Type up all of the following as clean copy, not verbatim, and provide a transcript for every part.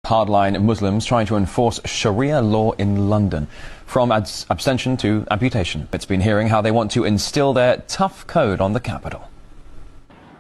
hardline Muslims trying to enforce Sharia law in London. From abstention to amputation. It's been hearing how they want to instill their tough code on the capital.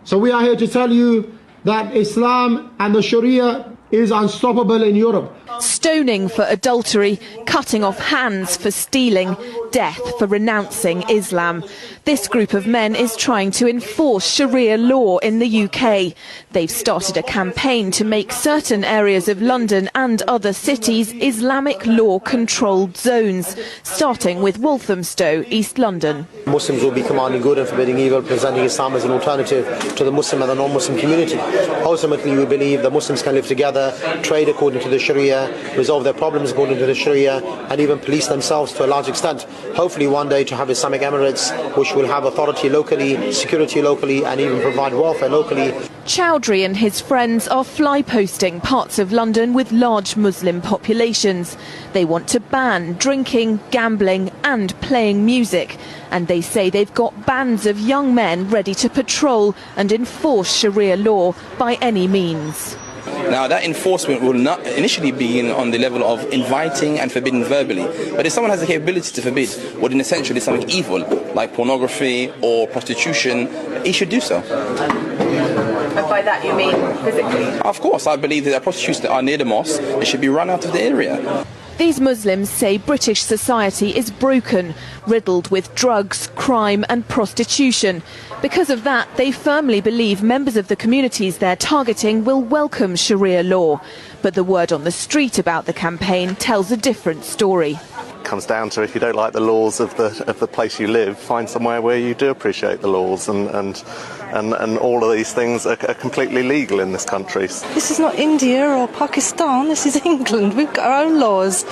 So we are here to tell you that Islam and the Sharia is unstoppable in Europe. Stoning for adultery, cutting off hands for stealing, death for renouncing Islam. This group of men is trying to enforce Sharia law in the UK. They've started a campaign to make certain areas of London and other cities Islamic law-controlled zones, starting with Walthamstow, East London. Muslims will be commanding good and forbidding evil, presenting Islam as an alternative to the Muslim and the non-Muslim community. Ultimately, we believe that Muslims can live together, trade according to the Sharia, resolve their problems according to the Sharia, and even police themselves to a large extent. Hopefully one day to have Islamic Emirates which will have authority locally, security locally, and even provide welfare locally. Chowdhury and his friends are fly-posting parts of London with large Muslim populations. They want to ban drinking, gambling and playing music. And they say they've got bands of young men ready to patrol and enforce Sharia law by any means. Now, that enforcement will not initially be on the level of inviting and forbidding verbally. But if someone has the capability to forbid what in essentially is something evil, like pornography or prostitution, he should do so. And by that you mean physically? Of course, I believe that the prostitutes that are near the mosque, they should be run out of the area. These Muslims say British society is broken, riddled with drugs, crime and prostitution. Because of that, they firmly believe members of the communities they're targeting will welcome Sharia law. But the word on the street about the campaign tells a different story. It comes down to, if you don't like the laws of the place you live, find somewhere where you do appreciate the laws, and all of these things are completely legal in this country. This is not India or Pakistan, this is England. We've got our own laws.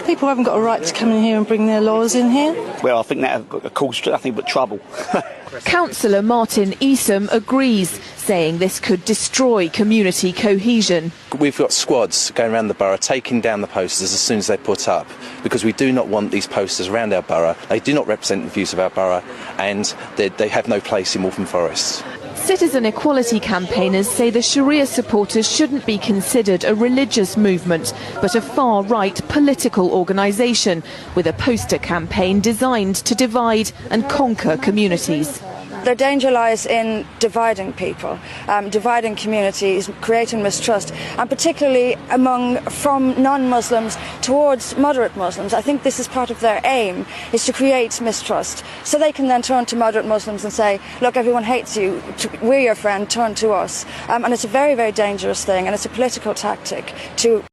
People haven't got a right to come in here and bring their laws in here. Well, I think that will cause nothing but trouble. Councillor Martin Esom agrees, saying this could destroy community cohesion. We've got squads going around the borough taking down the posters as soon as they put up, because we do not want these posters around our borough. They do not represent the views of our borough, and they have no place in Waltham Forest. Citizen equality campaigners say the Sharia supporters shouldn't be considered a religious movement, but a far-right political organisation with a poster campaign designed to divide and conquer communities. The danger lies in dividing people, dividing communities, creating mistrust, and particularly from non-Muslims towards moderate Muslims. I think this is part of their aim, is to create mistrust. So they can then turn to moderate Muslims and say, look, everyone hates you, we're your friend, turn to us. And it's a very, very dangerous thing, and it's a political tactic to